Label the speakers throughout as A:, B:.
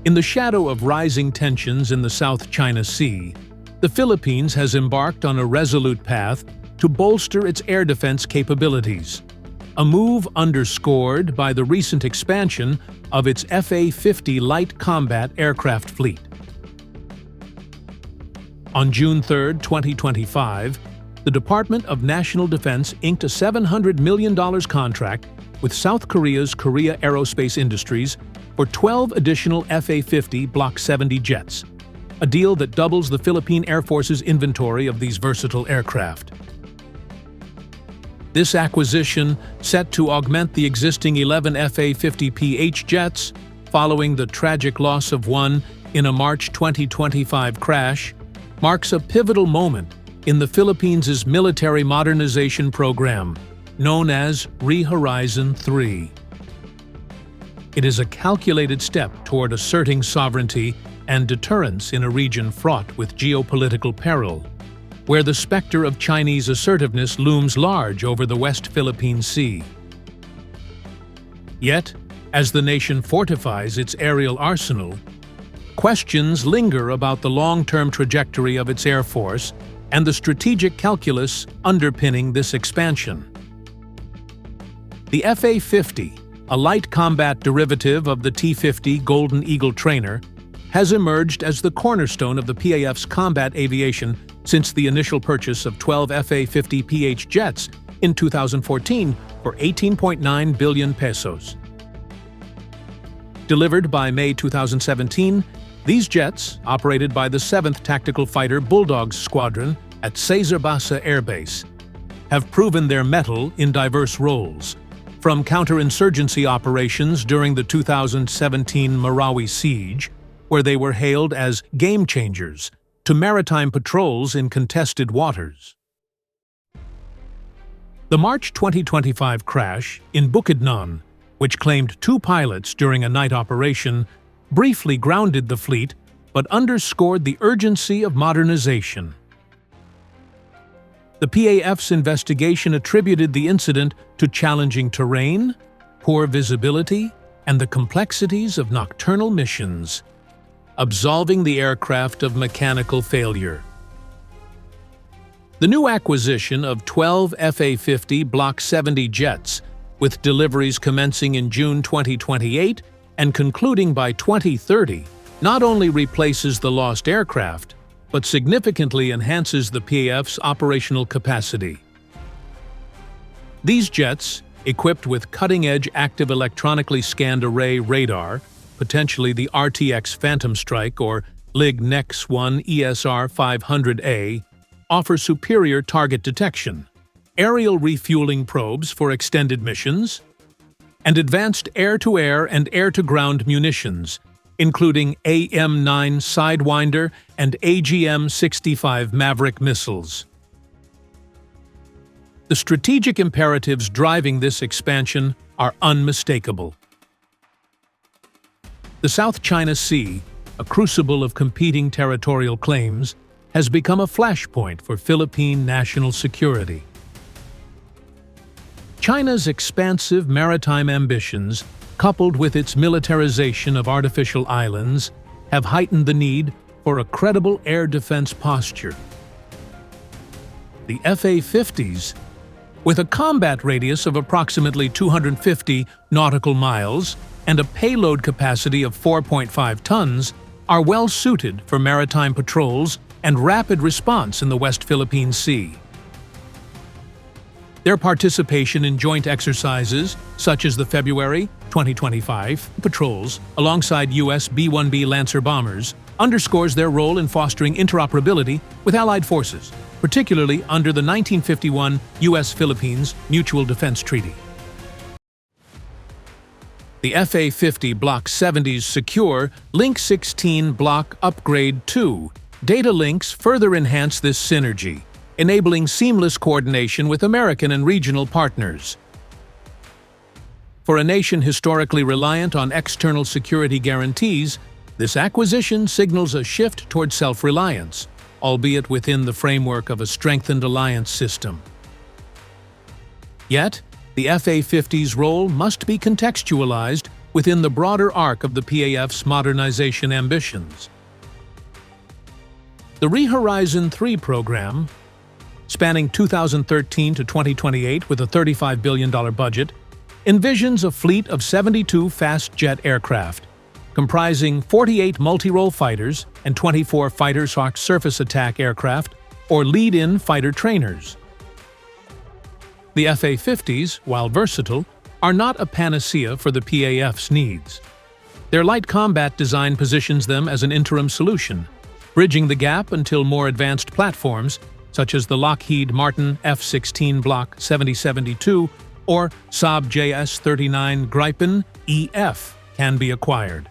A: In the shadow of rising tensions in the South China Sea, the Philippines has embarked on a resolute path to bolster its air defense capabilities, a move underscored by the recent expansion of its FA-50 light combat aircraft fleet. On June 3, 2025, the Department of National Defense inked a $700 million contract with South Korea's Korea Aerospace Industries for 12 additional FA-50 Block 70 jets, a deal that doubles the Philippine Air Force's inventory of these versatile aircraft. This acquisition, set to augment the existing 11 FA-50PH jets following the tragic loss of one in a March 2025 crash, marks a pivotal moment in the Philippines' military modernization program, known as Re-Horizon 3. It is a calculated step toward asserting sovereignty and deterrence in a region fraught with geopolitical peril, where the specter of Chinese assertiveness looms large over the West Philippine Sea. Yet, as the nation fortifies its aerial arsenal, questions linger about the long-term trajectory of its air force and the strategic calculus underpinning this expansion. The FA-50, a light combat derivative of the T-50 Golden Eagle trainer, has emerged as the cornerstone of the PAF's combat aviation since the initial purchase of 12 FA-50PH jets in 2014 for 18.9 billion pesos. Delivered by May 2017, these jets, operated by the 7th Tactical Fighter Bulldogs Squadron at Cesar Basa Air Base, have proven their mettle in diverse roles, from counterinsurgency operations during the 2017 Marawi siege, where they were hailed as game-changers, to maritime patrols in contested waters. The March 2025 crash in Bukidnon, which claimed 2 pilots during a night operation, briefly grounded the fleet but underscored the urgency of modernization. The PAF's investigation attributed the incident to challenging terrain, poor visibility, and the complexities of nocturnal missions, absolving the aircraft of mechanical failure. The new acquisition of 12 FA-50 Block 70 jets, with deliveries commencing in June 2028 and concluding by 2030, not only replaces the lost aircraft, but significantly enhances the PAF's operational capacity. These jets, equipped with cutting-edge active electronically scanned array radar, potentially the RTX Phantom Strike or LIG-NEX 1 ESR 500A, offer superior target detection, aerial refueling probes for extended missions, and advanced air-to-air and air-to-ground munitions, including AM-9 Sidewinder and AGM-65 Maverick missiles. The strategic imperatives driving this expansion are unmistakable. The South China Sea, a crucible of competing territorial claims, has become a flashpoint for Philippine national security. China's expansive maritime ambitions, coupled with its militarization of artificial islands, have heightened the need for a credible air defense posture. The FA-50s, with a combat radius of approximately 250 nautical miles and a payload capacity of 4.5 tons, are well suited for maritime patrols and rapid response in the West Philippine Sea. Their participation in joint exercises, such as the February 2025 patrols alongside U.S. B-1B Lancer bombers, underscores their role in fostering interoperability with Allied forces, particularly under the 1951 U.S.-Philippines Mutual Defense Treaty. The FA-50 Block 70's secure Link 16 Block Upgrade 2 data links further enhance this synergy, enabling seamless coordination with American and regional partners. For a nation historically reliant on external security guarantees, this acquisition signals a shift toward self-reliance, albeit within the framework of a strengthened alliance system. Yet, the FA-50's role must be contextualized within the broader arc of the PAF's modernization ambitions. The Rehorizon 3 program, spanning 2013 to 2028 with a $35 billion budget, envisions a fleet of 72 fast jet aircraft, comprising 48 multirole fighters and 24 Fighter Hawk surface attack aircraft or lead-in fighter trainers. The FA-50s, while versatile, are not a panacea for the PAF's needs. Their light combat design positions them as an interim solution, bridging the gap until more advanced platforms, such as the Lockheed Martin F-16 Block 7072 or Saab JS-39 Gripen EF, can be acquired.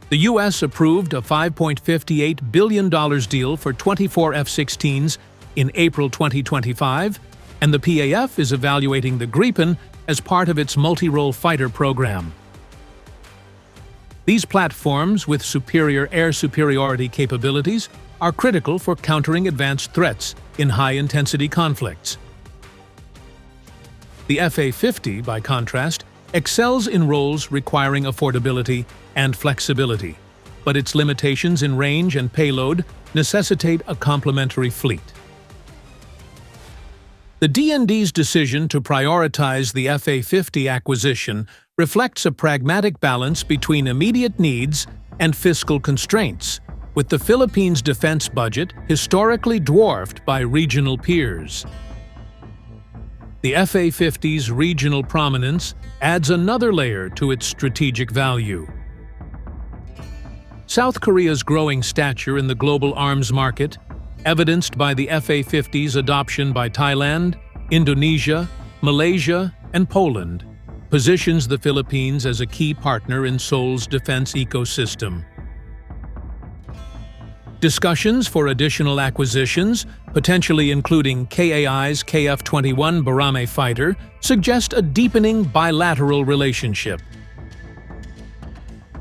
A: The U.S. approved a $5.58 billion deal for 24 F-16s in April 2025, and the PAF is evaluating the Gripen as part of its multirole fighter program. These platforms, with superior air superiority capabilities, are critical for countering advanced threats in high-intensity conflicts. The FA-50, by contrast, excels in roles requiring affordability and flexibility, but its limitations in range and payload necessitate a complementary fleet. The DND's decision to prioritize the FA-50 acquisition reflects a pragmatic balance between immediate needs and fiscal constraints, with the Philippines' defense budget historically dwarfed by regional peers. The FA-50's regional prominence adds another layer to its strategic value. South Korea's growing stature in the global arms market, evidenced by the FA-50's adoption by Thailand, Indonesia, Malaysia, and Poland, positions the Philippines as a key partner in Seoul's defense ecosystem. Discussions for additional acquisitions, potentially including KAI's KF-21 Barame fighter, suggest a deepening bilateral relationship.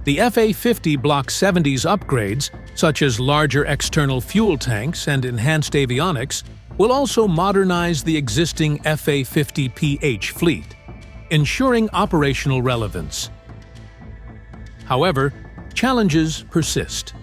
A: The FA-50 Block 70's upgrades, such as larger external fuel tanks and enhanced avionics, will also modernize the existing FA-50PH fleet, ensuring operational relevance. However, challenges persist.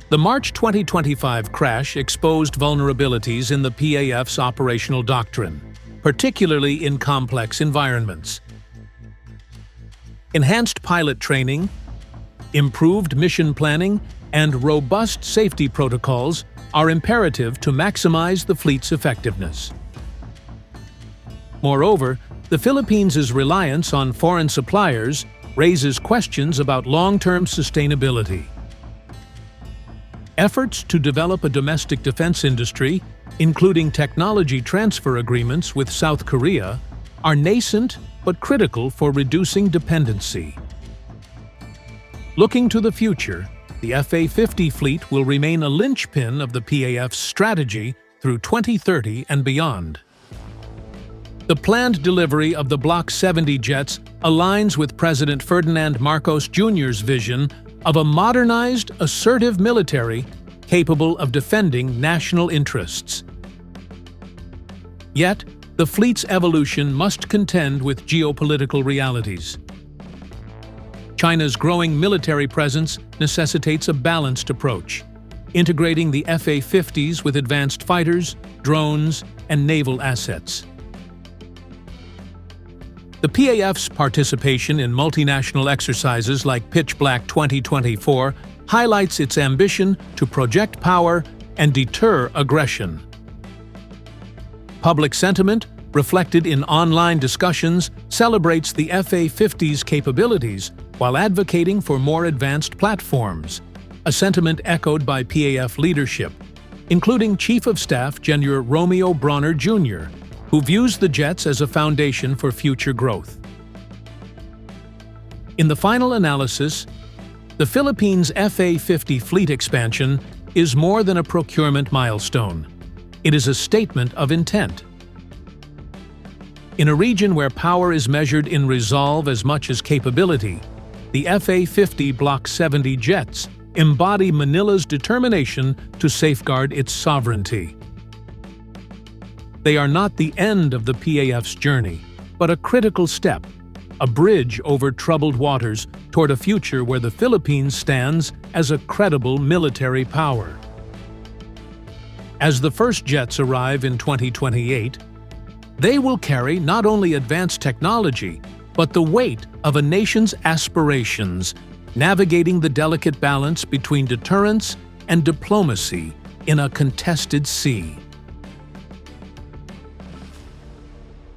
A: The March 2025 crash exposed vulnerabilities in the PAF's operational doctrine, particularly in complex environments. Enhanced pilot training, improved mission planning, and robust safety protocols are imperative to maximize the fleet's effectiveness. Moreover, the Philippines' reliance on foreign suppliers raises questions about long-term sustainability. Efforts to develop a domestic defense industry, including technology transfer agreements with South Korea, are nascent but critical for reducing dependency. Looking to the future, the FA-50 fleet will remain a linchpin of the PAF's strategy through 2030 and beyond. The planned delivery of the Block 70 jets aligns with President Ferdinand Marcos Jr.'s vision of a modernized, assertive military capable of defending national interests. Yet, the fleet's evolution must contend with geopolitical realities. China's growing military presence necessitates a balanced approach, integrating the FA-50s with advanced fighters, drones, and naval assets. The PAF's participation in multinational exercises like Pitch Black 2024 highlights its ambition to project power and deter aggression. Public sentiment, reflected in online discussions, celebrates the FA-50's capabilities while advocating for more advanced platforms, a sentiment echoed by PAF leadership, including Chief of Staff General Romeo Bronner Jr., who views the jets as a foundation for future growth. In the final analysis, the Philippines' FA-50 fleet expansion is more than a procurement milestone. It is a statement of intent. In a region where power is measured in resolve as much as capability, the FA-50 Block 70 jets embody Manila's determination to safeguard its sovereignty. They are not the end of the PAF's journey, but a critical step, a bridge over troubled waters toward a future where the Philippines stands as a credible military power. As the first jets arrive in 2028, they will carry not only advanced technology, but the weight of a nation's aspirations, navigating the delicate balance between deterrence and diplomacy in a contested sea.